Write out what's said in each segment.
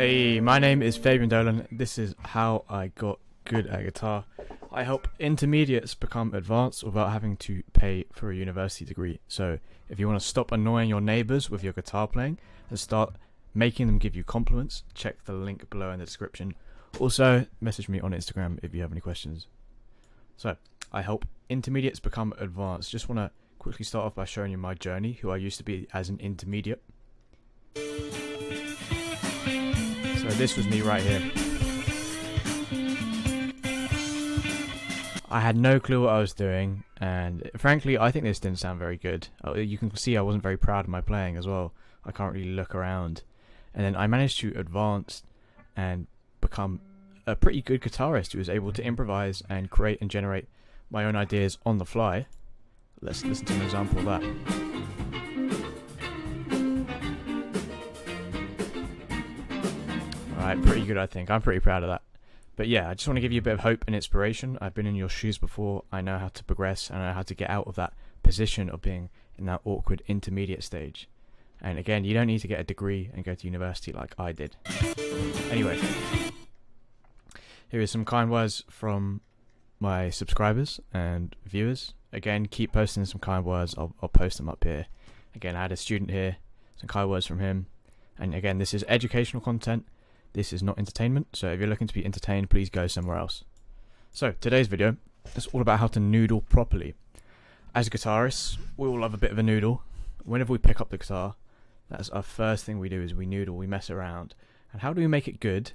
Hey, my name is Fabian Dolan. This is how I got good at guitar. I help intermediates become advanced without having to pay for a university degree. So, if you want to stop annoying your neighbors with your guitar playing and start making them give you compliments, check the link below in the description. Also, message me on Instagram if you have any questions. So, I help intermediates become advanced. Just want to quickly start off by showing you my journey, who I used to be as an intermediate. So this was me right here. I had no clue what I was doing, and frankly I think this didn't sound very good. You can see I wasn't very proud of my playing as well. I can't really look around. And then I managed to advance and become a pretty good guitarist who was able to improvise and create and generate my own ideas on the fly. Let's listen to an example of that. Alright, pretty good I think. I'm pretty proud of that. But yeah, I just want to give you a bit of hope and inspiration. I've been in your shoes before. I know how to progress. I know how to get out of that position of being in that awkward intermediate stage. And again, you don't need to get a degree and go to university like I did. Anyway, here is some kind words from my subscribers and viewers. Again, keep posting some kind words. I'll post them up here. Again, I had a student here. Some kind words from him. And again, this is educational content. This is not entertainment, so if you're looking to be entertained, please go somewhere else. So, today's video is all about how to noodle properly. As guitarists, we all love a bit of a noodle. Whenever we pick up the guitar, that's our first thing we do is we noodle, we mess around. And how do we make it good?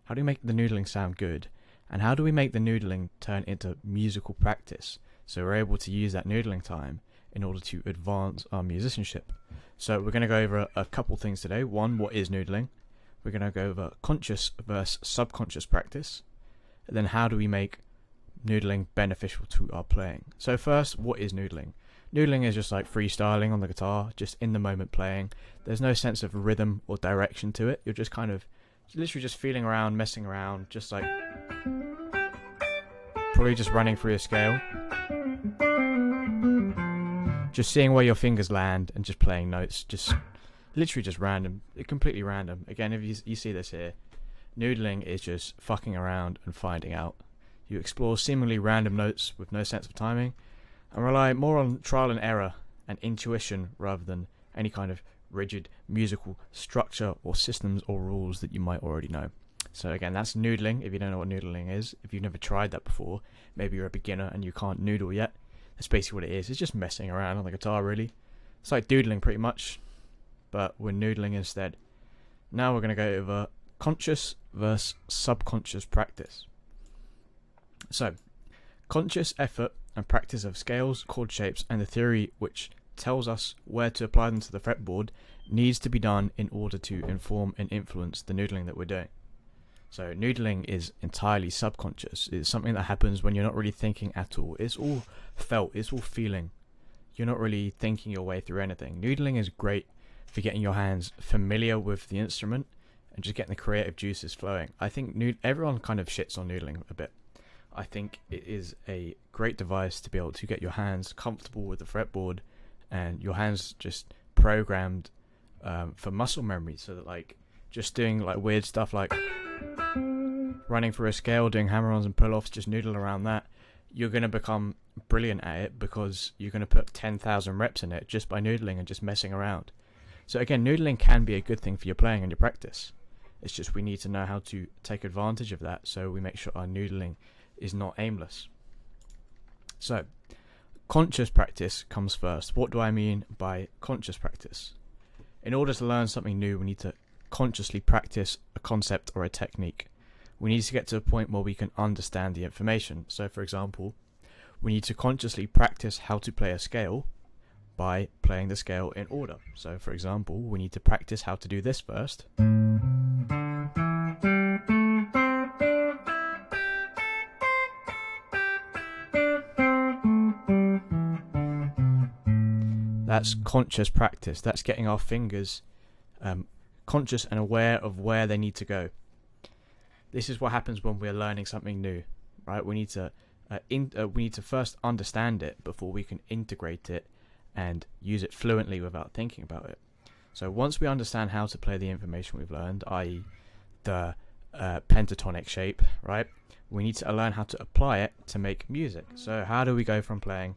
How do we make the noodling sound good? And how do we make the noodling turn into musical practice? So we're able to use that noodling time in order to advance our musicianship. So we're going to go over a couple things today. One, what is noodling? We're going to go over conscious versus subconscious practice. And then how do we make noodling beneficial to our playing? So first, what is noodling? Noodling is just like freestyling on the guitar, just in the moment playing. There's no sense of rhythm or direction to it. You're just kind of literally just feeling around, messing around, just like probably just running through a scale. Just seeing where your fingers land and just playing notes, just literally just random, completely random. Again, if you see this here, noodling is just fucking around and finding out. You explore seemingly random notes with no sense of timing and rely more on trial and error and intuition rather than any kind of rigid musical structure or systems or rules that you might already know. So again, that's noodling. If you don't know what noodling is, if you've never tried that before, maybe you're a beginner and you can't noodle yet, that's basically what it is. It's just messing around on the guitar, really. It's like doodling pretty much, but we're noodling instead. Now we're going to go over conscious versus subconscious practice. So, conscious effort and practice of scales, chord shapes, and the theory which tells us where to apply them to the fretboard needs to be done in order to inform and influence the noodling that we're doing. So noodling is entirely subconscious. It's something that happens when you're not really thinking at all. It's all felt, it's all feeling. You're not really thinking your way through anything. Noodling is great for getting your hands familiar with the instrument and just getting the creative juices flowing. I think everyone kind of shits on noodling a bit. I think it is a great device to be able to get your hands comfortable with the fretboard and your hands just programmed for muscle memory, so that like just doing like weird stuff like running through a scale, doing hammer-ons and pull-offs, just noodle around that, you're going to become brilliant at it because you're going to put 10,000 reps in it just by noodling and just messing around. So again, noodling can be a good thing for your playing and your practice. It's just we need to know how to take advantage of that so we make sure our noodling is not aimless. So, conscious practice comes first. What do I mean by conscious practice? In order to learn something new, we need to consciously practice a concept or a technique. We need to get to a point where we can understand the information. So for example, we need to consciously practice how to play a scale by playing the scale in order. So for example, we need to practice how to do this first. That's conscious practice. That's getting our fingers conscious and aware of where they need to go. This is what happens when we're learning something new, right? We need to first understand it before we can integrate it and use it fluently without thinking about it. So once we understand how to play the information we've learned, i.e. the pentatonic shape, right? We need to learn how to apply it to make music. So how do we go from playing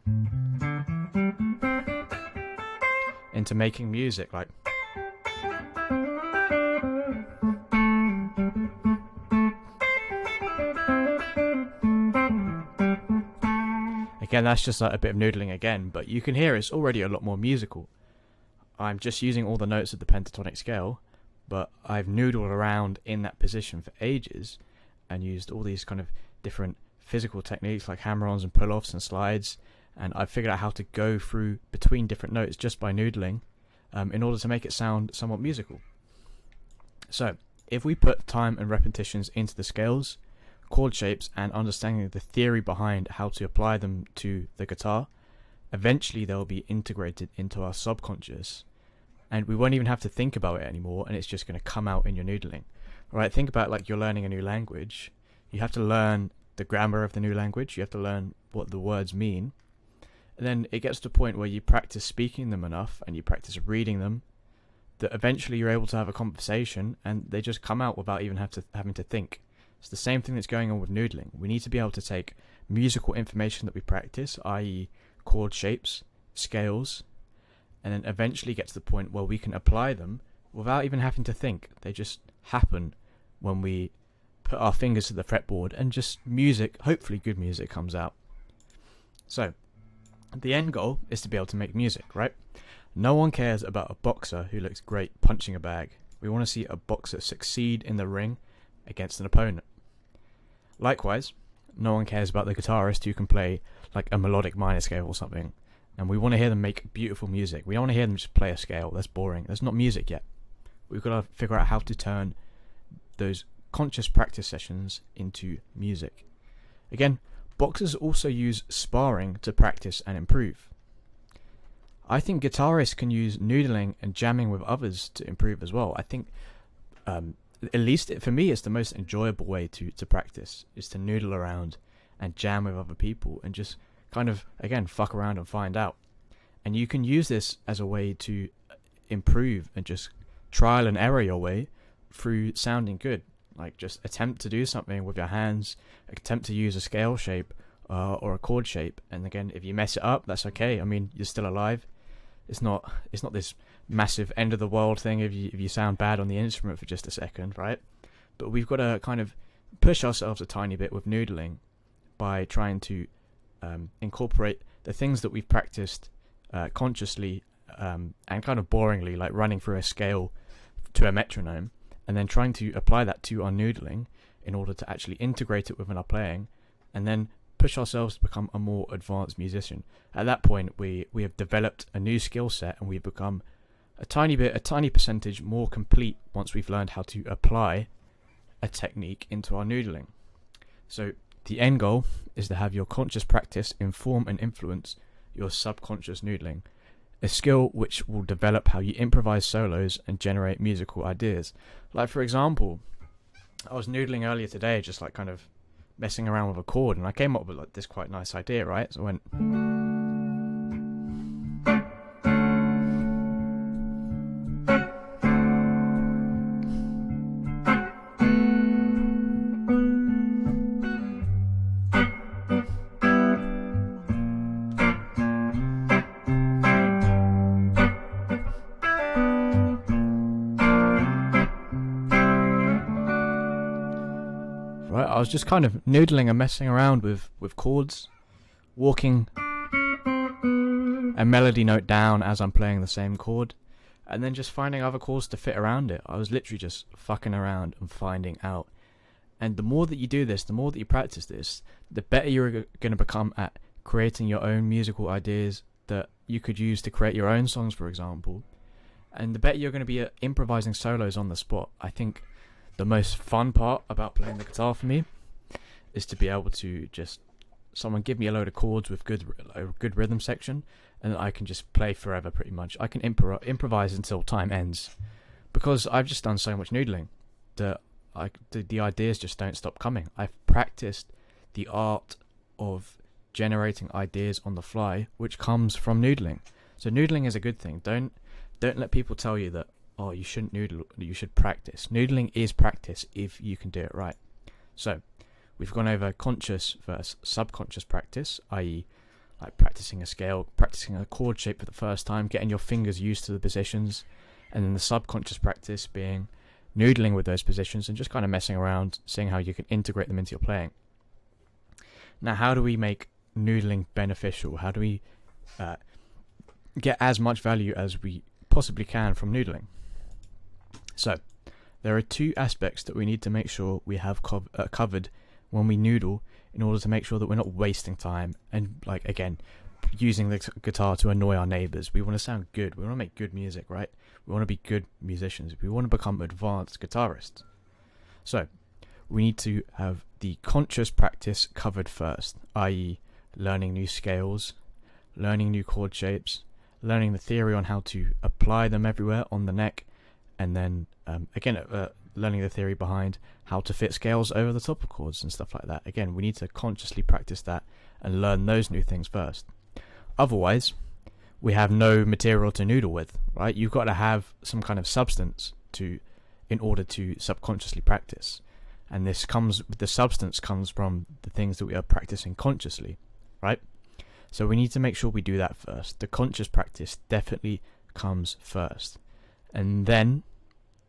into making music? Like, again, that's just like a bit of noodling again, but you can hear it's already a lot more musical. I'm just using all the notes of the pentatonic scale, but I've noodled around in that position for ages and used all these kind of different physical techniques like hammer-ons and pull-offs and slides, and I've figured out how to go through between different notes just by noodling in order to make it sound somewhat musical. So, if we put time and repetitions into the scales, chord shapes, and understanding the theory behind how to apply them to the guitar, eventually they'll be integrated into our subconscious, and we won't even have to think about it anymore, and it's just going to come out in your noodling. Right? Think about like you're learning a new language. You have to learn the grammar of the new language. You have to learn what the words mean. And then it gets to a point where you practice speaking them enough and you practice reading them that eventually you're able to have a conversation and they just come out without even having to think. It's the same thing that's going on with noodling. We need to be able to take musical information that we practice, i.e. chord shapes, scales, and then eventually get to the point where we can apply them without even having to think. They just happen when we put our fingers to the fretboard and just music, hopefully good music, comes out. So, the end goal is to be able to make music, right? No one cares about a boxer who looks great punching a bag. We want to see a boxer succeed in the ring against an opponent. Likewise, no one cares about the guitarist who can play like a melodic minor scale or something. And we want to hear them make beautiful music. We don't want to hear them just play a scale. That's boring. That's not music yet. We've got to figure out how to turn those conscious practice sessions into music. Again, boxers also use sparring to practice and improve. I think guitarists can use noodling and jamming with others to improve as well. I think, at least for me, it's the most enjoyable way to practice, is to noodle around and jam with other people and just kind of, again, fuck around and find out. And you can use this as a way to improve and just trial and error your way through sounding good. Like, just attempt to do something with your hands, attempt to use a scale shape or a chord shape, and again, if you mess it up, that's okay. I mean, you're still alive. It's not this massive end of the world thing if you sound bad on the instrument for just a second, right? But we've got to kind of push ourselves a tiny bit with noodling by trying to incorporate the things that we've practiced consciously and kind of boringly, like running through a scale to a metronome, and then trying to apply that to our noodling in order to actually integrate it within our playing, and then push ourselves to become a more advanced musician. At that point, we have developed a new skill set, and we've become a tiny percentage more complete once we've learned how to apply a technique into our noodling. So the end goal is to have your conscious practice inform and influence your subconscious noodling, a skill which will develop how you improvise solos and generate musical ideas. Like, for example, I was noodling earlier today, just like kind of messing around with a chord, and I came up with like this quite nice idea, right? So I went, I was just kind of noodling and messing around with chords, walking a melody note down as I'm playing the same chord, and then just finding other chords to fit around it. I was literally just fucking around and finding out. And the more that you do this, the more that you practice this, the better you're going to become at creating your own musical ideas that you could use to create your own songs, for example. And the better you're going to be at improvising solos on the spot. I think the most fun part about playing the guitar for me is to be able to just someone give me a load of chords with a good rhythm section, and I can just play forever pretty much. I can improvise until time ends, because I've just done so much noodling that the ideas just don't stop coming. I've practiced the art of generating ideas on the fly, which comes from noodling. So noodling is a good thing. Don't let people tell you that oh, you shouldn't noodle, you should practice. Noodling is practice if you can do it right. So we've gone over conscious versus subconscious practice, i.e. like practicing a scale, practicing a chord shape for the first time, getting your fingers used to the positions, and then the subconscious practice being noodling with those positions and just kind of messing around, seeing how you can integrate them into your playing. Now, how do we make noodling beneficial? How do we get as much value as we possibly can from noodling? So there are two aspects that we need to make sure we have covered when we noodle, in order to make sure that we're not wasting time and, like, again, using the guitar to annoy our neighbors. We want to sound good. We want to make good music, right? We want to be good musicians. We want to become advanced guitarists. So we need to have the conscious practice covered first, i.e. learning new scales, learning new chord shapes, learning the theory on how to apply them everywhere on the neck, and then learning the theory behind how to fit scales over the top of chords and stuff like that. Again, we need to consciously practice that and learn those new things first. Otherwise, we have no material to noodle with, right? You've got to have some kind of substance in order to subconsciously practice. And the substance comes from the things that we are practicing consciously, right? So we need to make sure we do that first. The conscious practice definitely comes first. And then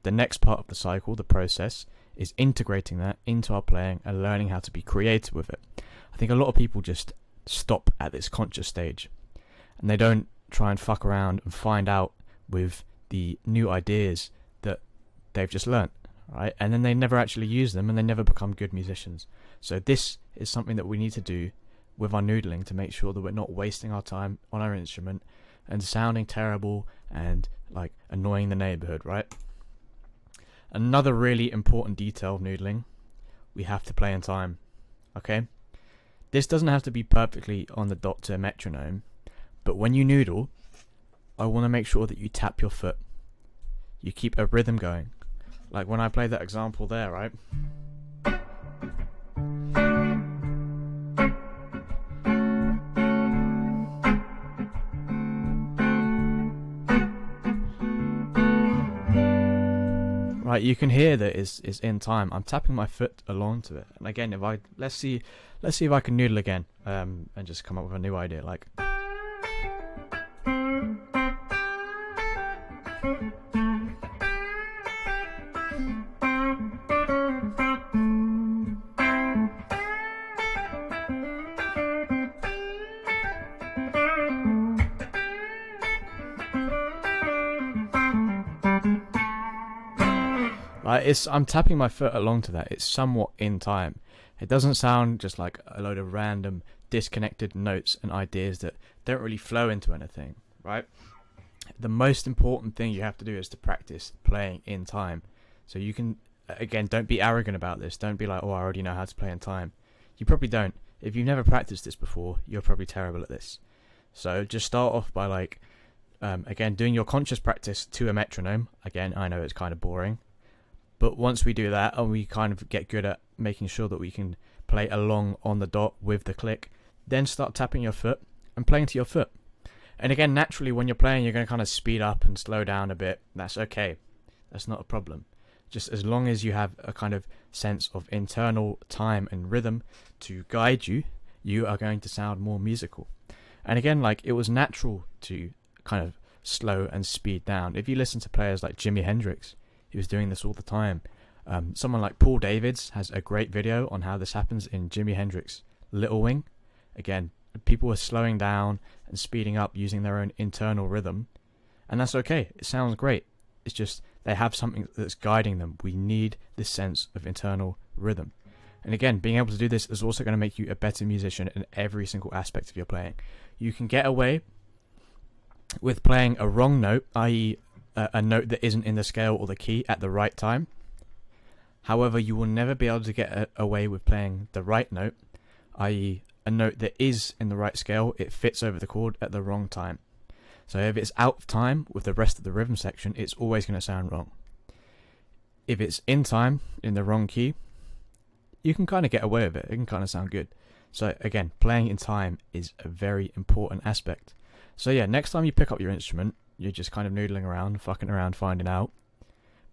the next part of the cycle, the process, is integrating that into our playing and learning how to be creative with it. I think a lot of people just stop at this conscious stage, and they don't try and fuck around and find out with the new ideas that they've just learnt, right? And then they never actually use them, and they never become good musicians. So this is something that we need to do with our noodling to make sure that we're not wasting our time on our instrument and sounding terrible and like annoying the neighborhood, right? Another really important detail of noodling, we have to play in time, okay? This doesn't have to be perfectly on the dot to a metronome, but when you noodle, I want to make sure that you tap your foot. You keep a rhythm going. Like when I played that example there, right? Right, you can hear that it's in time. I'm tapping my foot along to it. And again, let's see if I can noodle again, and just come up with a new idea. Like, I'm tapping my foot along to that. It's somewhat in time. It doesn't sound just like a load of random disconnected notes and ideas that don't really flow into anything, right? The most important thing you have to do is to practice playing in time. So you can, again, don't be arrogant about this. Don't be like, oh, I already know how to play in time. You probably don't. If you've never practiced this before, you're probably terrible at this. So just start off by again, doing your conscious practice to a metronome. Again, I know it's kind of boring. But once we do that, and we kind of get good at making sure that we can play along on the dot with the click, then start tapping your foot and playing to your foot. And again, naturally, when you're playing, you're going to kind of speed up and slow down a bit. That's okay. That's not a problem. Just as long as you have a kind of sense of internal time and rhythm to guide you, you are going to sound more musical. And again, it was natural to kind of slow and speed down. If you listen to players like Jimi Hendrix, he was doing this all the time. Someone like Paul Davids has a great video on how this happens in Jimi Hendrix Little Wing. Again, people are slowing down and speeding up using their own internal rhythm, and that's okay. It sounds great. It's just they have something that's guiding them. We need this sense of internal rhythm. And again, being able to do this is also going to make you a better musician in every single aspect of your playing. You can get away with playing a wrong note, i.e. a note that isn't in the scale or the key at the right time. However, you will never be able to get away with playing the right note, i.e. a note that is in the right scale, it fits over the chord at the wrong time. So if it's out of time with the rest of the rhythm section, it's always going to sound wrong. If it's in time, in the wrong key, you can kind of get away with it. It can kind of sound good. So again, playing in time is a very important aspect. So yeah, next time you pick up your instrument, you're just kind of noodling around, fucking around, finding out,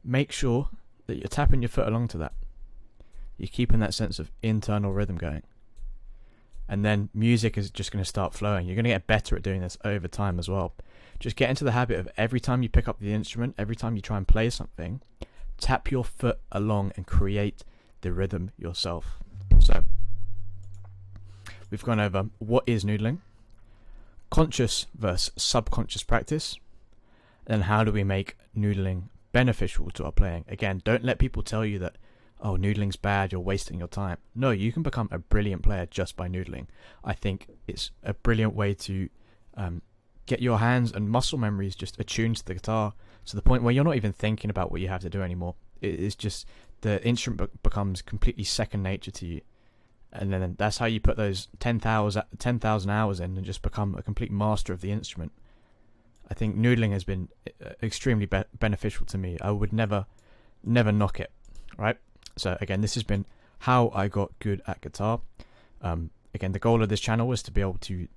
make sure that you're tapping your foot along to that. You're keeping that sense of internal rhythm going. And then music is just going to start flowing. You're going to get better at doing this over time as well. Just get into the habit of every time you pick up the instrument, every time you try and play something, tap your foot along and create the rhythm yourself. So, we've gone over what is noodling, conscious versus subconscious practice, and how do we make noodling beneficial to our playing. Again, don't let people tell you that, oh, noodling's bad, you're wasting your time. No, you can become a brilliant player just by noodling. I think it's a brilliant way to get your hands and muscle memories just attuned to the guitar to the point where you're not even thinking about what you have to do anymore. It's just the instrument becomes completely second nature to you. And then that's how you put those 10,000 hours in and just become a complete master of the instrument. I think noodling has been extremely beneficial to me. I would never knock it, right? So again, this has been how I got good at guitar. Again, the goal of this channel was to be able to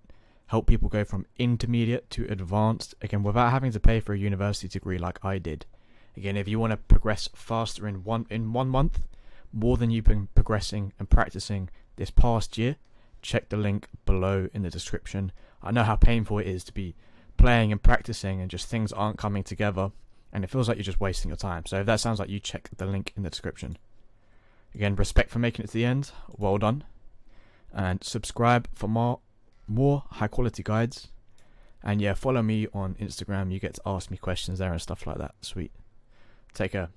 help people go from intermediate to advanced, again, without having to pay for a university degree like I did. Again, if you want to progress faster in one month, more than you've been progressing and practicing this past year, check the link below in the description. I know how painful it is to be playing and practicing and just things aren't coming together, and it feels like you're just wasting your time. So if that sounds like you, check the link in the description. Again, respect for making it to the end. Well done. And subscribe for more high quality guides. And yeah, follow me on Instagram. You get to ask me questions there and stuff like that. Sweet. Take care.